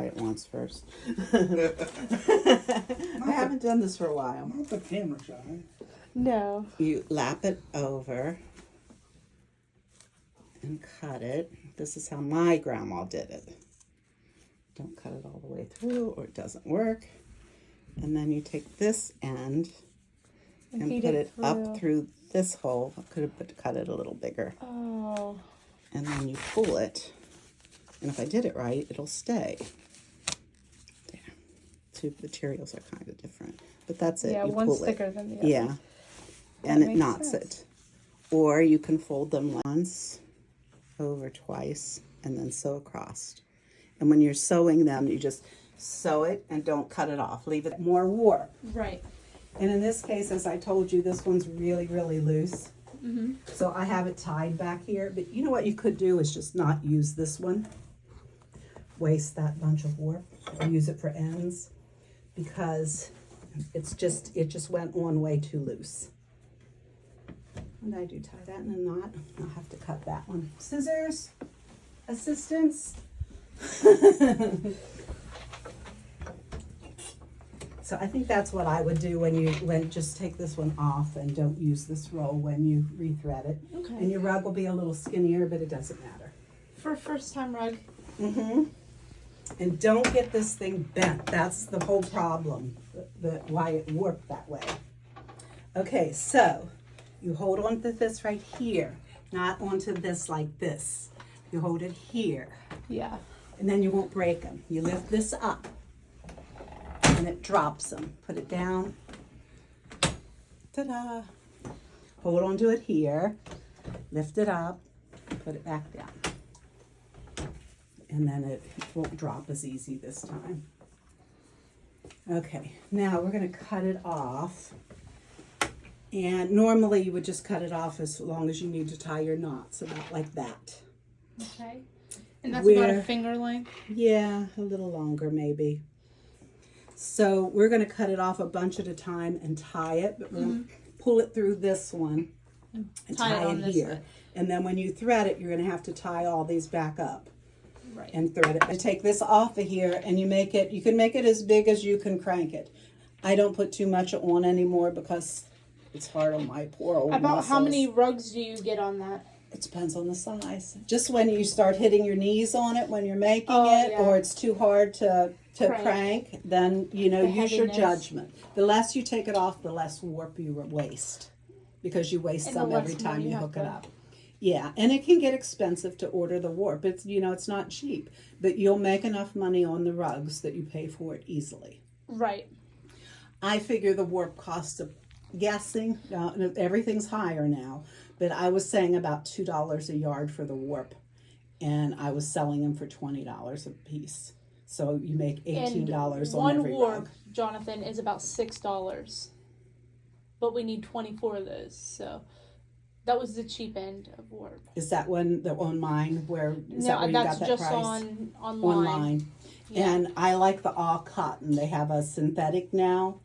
it once first. I haven't done this for a while. Not the camera shy. No. You lap it over and cut it. This is how my grandma did it. Don't cut it all the way through or it doesn't work. And then you take this end and put it up through this hole. I could have cut it a little bigger. Oh. And then you pull it. And if I did it right, it'll stay. There. Two materials are kind of different. But that's it. Yeah, you one's pull thicker it. than the other. Yeah. And it makes knots sense. it. Or you can fold them once, over twice, and then sew across. And when you're sewing them, you just sew it and don't cut it off. Leave it more warp. Right. And in this case, as I told you, this one's really, really loose. Mm-hmm. So I have it tied back here. But you know what you could do is just not use this one. Waste that bunch of warp. Or use it for ends. Because it just went on way too loose. And I do tie that in a knot. I'll have to cut that one. Scissors. Assistance. So I think that's what I would do when just take this one off and don't use this roll when you rethread it. Okay. And your rug will be a little skinnier, but it doesn't matter. For a first time rug. Mm-hmm. And don't get this thing bent. That's the whole problem, why it warped that way. Okay, so you hold on to this right here, not onto this like this. You hold it here. Yeah. And then you won't break them. You lift this up and it drops them. Put it down. Ta-da. Hold on to it here. Lift it up. Put it back down. And then it won't drop as easy this time. Okay, now we're going to cut it off. And normally you would just cut it off as long as you need to tie your knots, about like that. Okay. And that's about a finger length? Yeah, a little longer maybe. So we're going to cut it off a bunch at a time and tie it, but we'll pull it through this one and tie it here. Side. And then when you thread it, you're going to have to tie all these back up. Right. And thread it. And take this off of here and you can make it as big as you can crank it. I don't put too much on anymore because it's hard on my poor old About muscles. how many rugs do you get on that? It depends on the size. Just when you start hitting your knees on it when you're making it, yeah. or it's too hard to crank, then, use your judgment. The less you take it off, the less warp you waste. Because you waste some every time you hook it up. Yeah, and it can get expensive to order the warp. It's, it's not cheap. But you'll make enough money on the rugs that you pay for it easily. Right. I figure the warp costs, guessing, everything's higher now, but I was saying about $2 a yard for the warp. And I was selling them for $20 a piece. So you make $18 on every warp, rug. Jonathan, is about $6. But we need 24 of those, so... That was the cheap end of warp. Is that on mine? Where you got that price? No, that's just online. Online. Yeah. And I like the all cotton. They have a synthetic now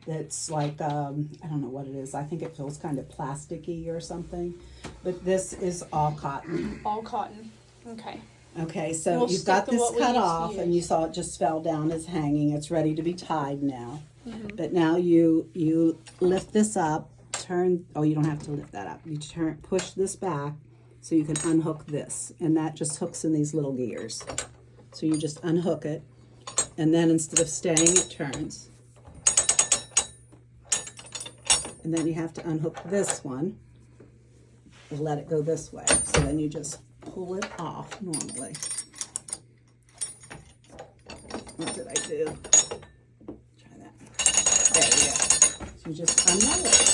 that's like, I don't know what it is. I think it feels kind of plasticky or something. But this is all cotton. All cotton. Okay. Okay, so you've got this cut off and you saw it just fell down as hanging. It's ready to be tied now. Mm-hmm. But now you lift this up. You don't have to lift that up. You push this back so you can unhook this. And that just hooks in these little gears. So you just unhook it. And then instead of staying, it turns. And then you have to unhook this one and let it go this way. So then you just pull it off normally. What did I do? Try that. There we go. So you just unroll it.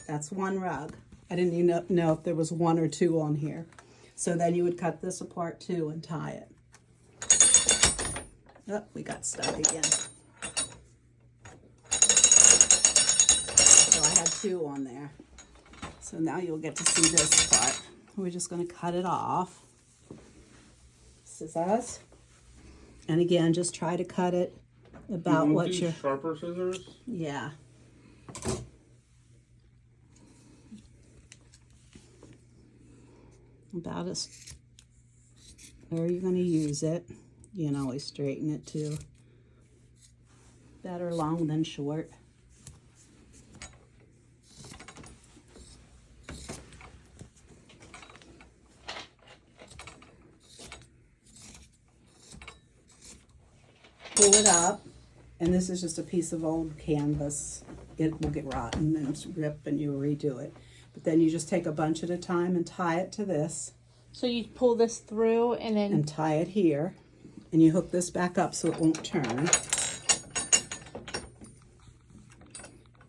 That's one rug. I didn't even know if there was one or two on here. So then you would cut this apart too and tie it. Oh, we got stuck again. So I had two on there. So now you'll get to see this part. We're just going to cut it off. Scissors. And again, just try to cut it about what you're... Sharper scissors? Yeah. About as where you're going to use it. You can always straighten it too. Better long than short. Pull it up, and this is just a piece of old canvas. It will get rotten and rip and you'll redo it. But then you just take a bunch at a time and tie it to this. So you pull this through and then... And tie it here. And you hook this back up so it won't turn.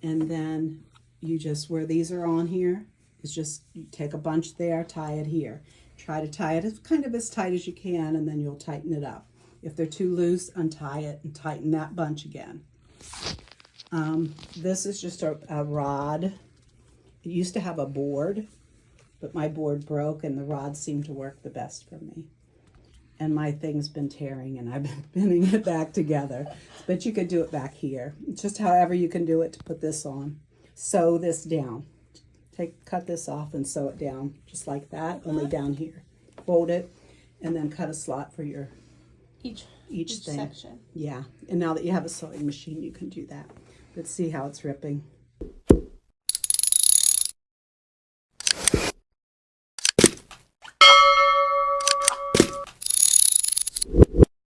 And then you just, where these are on here, is just, you take a bunch there, tie it here. Try to tie it as kind of as tight as you can, and then you'll tighten it up. If they're too loose, untie it and tighten that bunch again. This is just a rod. It used to have a board, but my board broke and the rod seemed to work the best for me. And my thing's been tearing and I've been pinning it back together. But you could do it back here. It's just however you can do it to put this on. Sew this down. Cut this off and sew it down just like that, only down here. Fold it and then cut a slot for your each thing. Section. Yeah, and now that you have a sewing machine, you can do that. Let's see how it's ripping.